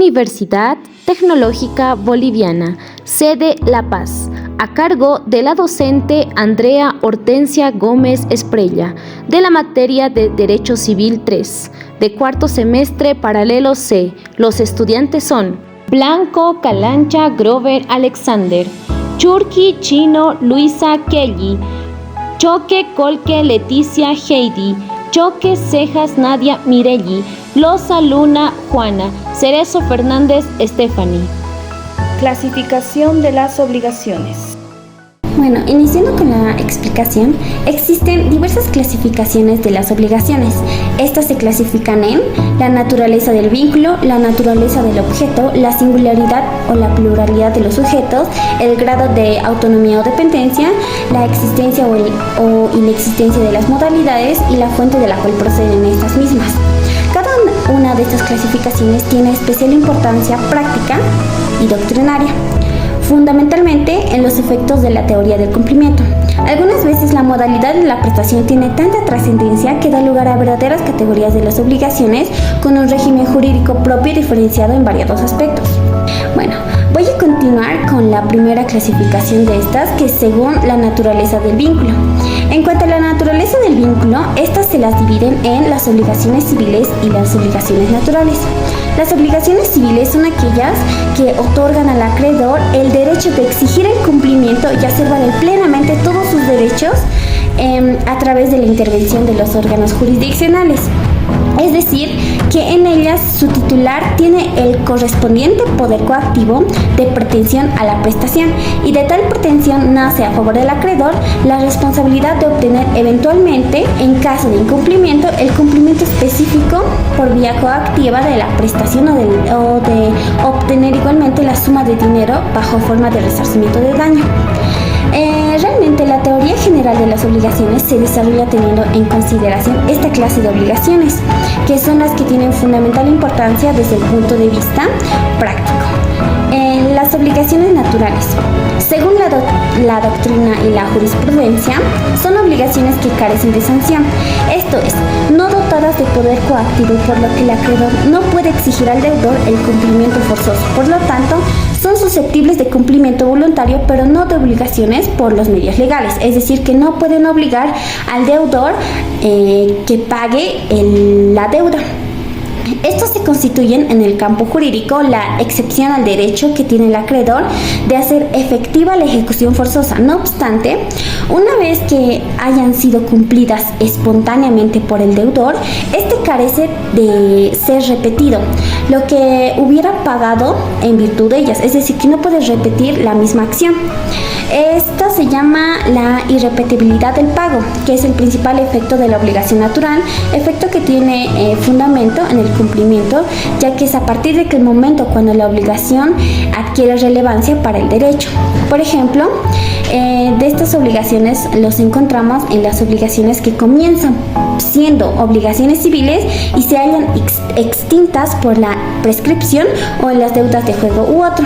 Universidad Tecnológica Boliviana, sede La Paz, a cargo de la docente Andrea Hortensia Gómez Esprella, de la materia de Derecho Civil 3, de cuarto semestre paralelo C. Los estudiantes son Blanco Calancha Grover Alexander, Churki Chino Luisa Kelly, Choque Colque Leticia Heidi, Choque Cejas Nadia Mirelli, Loza Luna Juana, Cerezo Fernández Stephanie. Clasificación de las obligaciones. Bueno, iniciando con la explicación, existen diversas clasificaciones de las obligaciones. Estas se clasifican en la naturaleza del vínculo, la naturaleza del objeto, la singularidad o la pluralidad de los sujetos, el grado de autonomía o dependencia, la existencia o inexistencia de las modalidades y la fuente de la cual proceden estas mismas. Cada una de estas clasificaciones tiene especial importancia práctica y doctrinaria, fundamentalmente en los efectos de la teoría del cumplimiento. Algunas veces la modalidad de la prestación tiene tanta trascendencia que da lugar a verdaderas categorías de las obligaciones con un régimen jurídico propio y diferenciado en variados aspectos. Bueno, voy a continuar con la primera clasificación de estas, que es según la naturaleza del vínculo. En cuanto a la naturaleza del vínculo, estas se las dividen en las obligaciones civiles y las obligaciones naturales. Las obligaciones civiles son aquellas que otorgan al acreedor el derecho de exigir el cumplimiento y hacer valer plenamente todos sus derechos a través de la intervención de los órganos jurisdiccionales. Es decir, que en ellas su titular tiene el correspondiente poder coactivo de pretensión a la prestación, y de tal pretensión nace a favor del acreedor la responsabilidad de obtener eventualmente, en caso de incumplimiento, el cumplimiento específico por vía coactiva de la prestación o de obtener igualmente la suma de dinero bajo forma de resarcimiento de daño. Realmente la teoría general de las obligaciones se desarrolla teniendo en consideración esta clase de obligaciones, que son las que tienen fundamental importancia desde el punto de vista práctico. Las obligaciones naturales, según la doctrina y la jurisprudencia, son obligaciones que carecen de sanción, esto es, no dotadas de poder coactivo, por lo que el acreedor no puede exigir al deudor el cumplimiento forzoso. Por lo tanto, son susceptibles de cumplimiento voluntario, pero no de obligaciones por los medios legales, es decir, que no pueden obligar al deudor que pague la deuda. Estos se constituyen en el campo jurídico la excepción al derecho que tiene el acreedor de hacer efectiva la ejecución forzosa. No obstante, una vez que hayan sido cumplidas espontáneamente por el deudor, este carece de ser repetido lo que hubiera pagado en virtud de ellas, es decir, que no puede repetir la misma acción. Esta se llama la irrepetibilidad del pago, que es el principal efecto de la obligación natural, efecto que tiene fundamento en el cumplimiento, ya que es a partir de que el momento cuando la obligación adquiere relevancia para el derecho. Por ejemplo, de estas obligaciones los encontramos en las obligaciones que comienzan siendo obligaciones civiles y se hallan extintas por la prescripción, o en las deudas de juego u otro.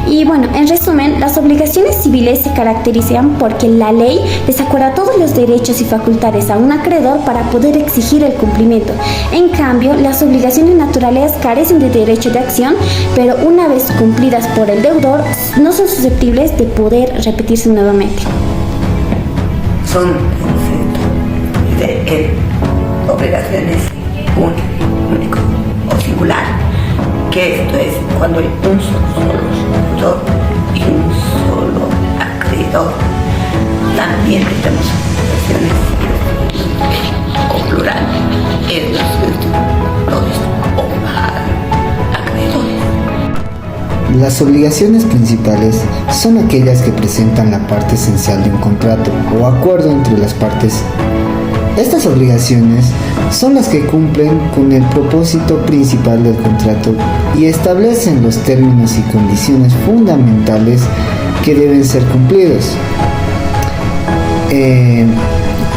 Y bueno, en resumen, las obligaciones civiles se caracterizan porque la ley les acuerda todos los derechos y facultades a un acreedor para poder exigir el cumplimiento. En cambio, las obligaciones naturales carecen de derecho de acción, pero una vez cumplidas por el deudor, no son susceptibles de poder repetirse nuevamente. Son obligaciones único o singular, que esto es cuando hay un solo deudor y un solo acreedor. También tenemos obligaciones o plural, es los deudores o acreedores. Las obligaciones principales son aquellas que presentan la parte esencial de un contrato o acuerdo entre las partes. Estas obligaciones son las que cumplen con el propósito principal del contrato y establecen los términos y condiciones fundamentales que deben ser cumplidos,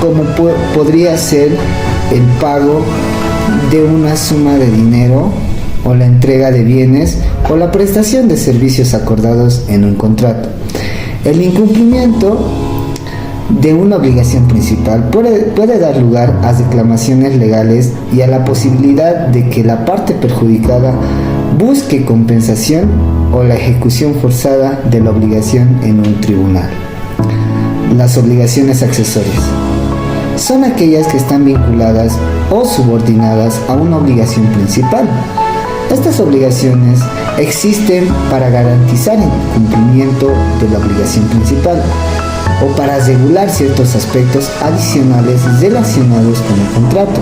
como podría ser el pago de una suma de dinero, o la entrega de bienes, o la prestación de servicios acordados en un contrato. El incumplimiento de una obligación principal puede dar lugar a reclamaciones legales y a la posibilidad de que la parte perjudicada busque compensación o la ejecución forzada de la obligación en un tribunal. Las obligaciones accesorias son aquellas que están vinculadas o subordinadas a una obligación principal. Estas obligaciones existen para garantizar el cumplimiento de la obligación principal o para regular ciertos aspectos adicionales relacionados con el contrato.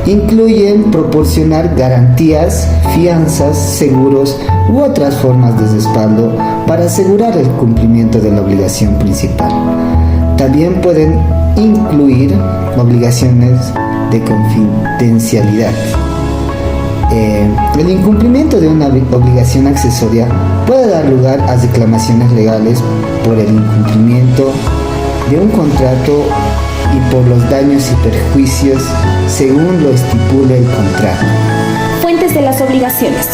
Incluyen proporcionar garantías, fianzas, seguros u otras formas de respaldo para asegurar el cumplimiento de la obligación principal. También pueden incluir obligaciones de confidencialidad. El incumplimiento de una obligación accesoria puede dar lugar a reclamaciones legales por el incumplimiento de un contrato y por los daños y perjuicios según lo estipule el contrato. Fuentes de las obligaciones.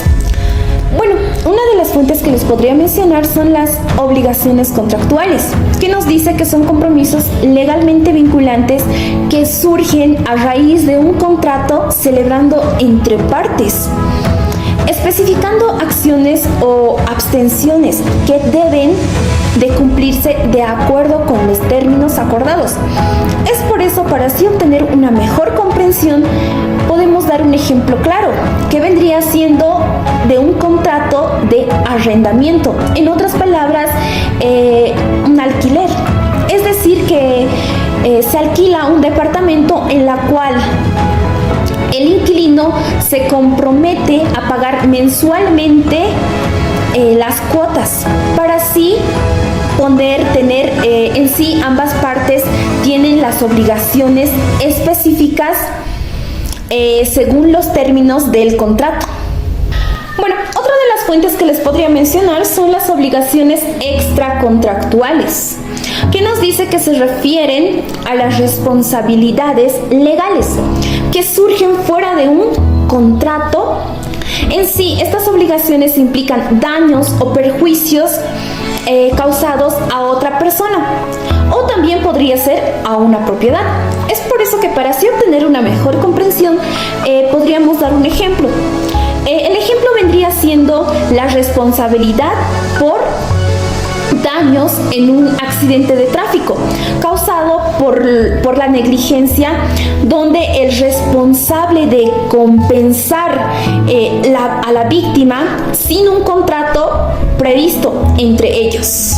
Bueno, una de las fuentes que les podría mencionar son las obligaciones contractuales, que nos dice que son compromisos legalmente vinculantes que surgen a raíz de un contrato celebrando entre partes, especificando acciones o abstenciones que deben de cumplirse de acuerdo con los términos acordados. Es por eso, para así obtener una mejor comprensión, podemos dar un ejemplo claro, que vendría siendo de un contrato de arrendamiento. En otras palabras, un alquiler. Es decir, que se alquila un departamento en la cual el inquilino se compromete a pagar mensualmente las cuotas para así poder tener en sí ambas partes tienen las obligaciones específicas según los términos del contrato. Bueno, otra de las fuentes que les podría mencionar son las obligaciones extracontractuales, que nos dice que se refieren a las responsabilidades legales que surgen fuera de un contrato. En sí, estas obligaciones implican daños o perjuicios causados a otra persona, o también podría ser a una propiedad. Es por eso que para así obtener una mejor comprensión podríamos dar un ejemplo. El ejemplo vendría siendo la responsabilidad por daños en un accidente de tráfico causado por la negligencia, donde el responsable de compensar a la víctima sin un contrato previsto entre ellos.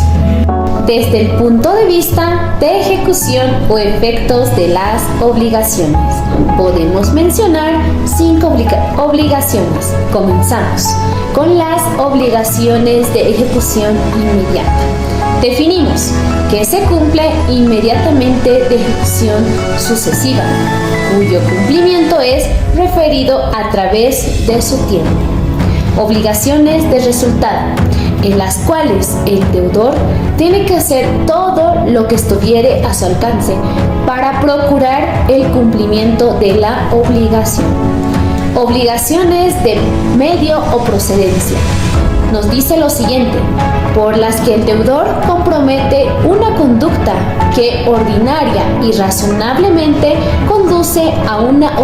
Desde el punto de vista de ejecución o efectos de las obligaciones, podemos mencionar 5 obligaciones. Comenzamos con las obligaciones de ejecución inmediata. Definimos que se cumple inmediatamente de ejecución sucesiva, cuyo cumplimiento es referido a través de su tiempo. Obligaciones de resultado, en las cuales el deudor tiene que hacer todo lo que estuviere a su alcance para procurar el cumplimiento de la obligación. Obligaciones de medio o procedencia. Nos dice lo siguiente: por las que el deudor compromete una conducta que ordinaria y razonablemente conduce a una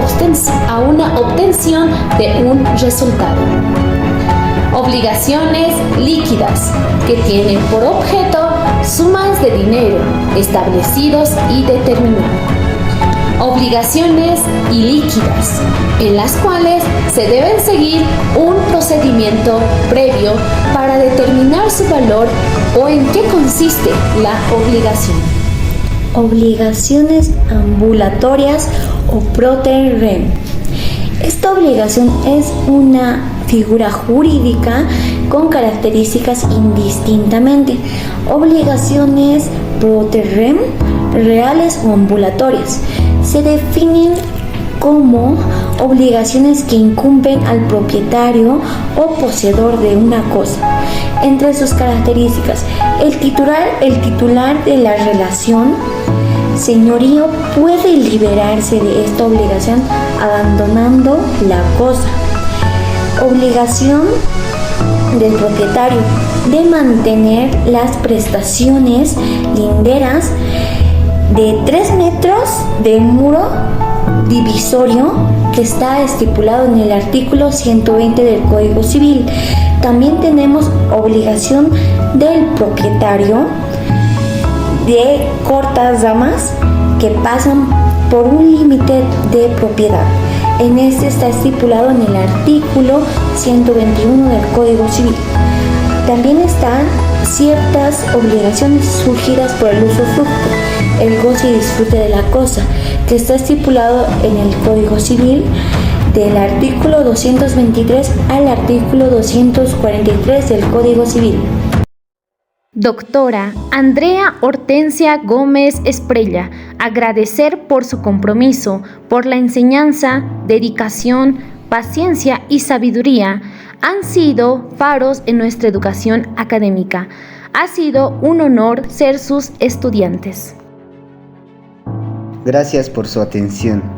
obtención de un resultado. Obligaciones líquidas, que tienen por objeto sumas de dinero establecidos y determinados. Obligaciones ilíquidas, en las cuales se deben seguir un procedimiento previo para determinar su valor o en qué consiste la obligación. Obligaciones ambulatorias o pro rem. Esta obligación es una figura jurídica con características indistintamente. Obligaciones pro rem, reales o ambulatorias, se definen como obligaciones que incumben al propietario o poseedor de una cosa. Entre sus características, el titular de la relación señorío puede liberarse de esta obligación abandonando la cosa. Obligación del propietario de mantener las prestaciones linderas de 3 metros del muro divisorio que está estipulado en el artículo 120 del Código Civil. También tenemos obligación del propietario de cortas ramas que pasan por un límite de propiedad. En este está estipulado en el artículo 121 del Código Civil. También están ciertas obligaciones surgidas por el usufructo, el goce y disfrute de la cosa, que está estipulado en el Código Civil del artículo 223 al artículo 243 del Código Civil. Doctora Andrea Hortensia Gómez Esprella, agradecer por su compromiso, por la enseñanza, dedicación, paciencia y sabiduría. Han sido faros en nuestra educación académica. Ha sido un honor ser sus estudiantes. Gracias por su atención.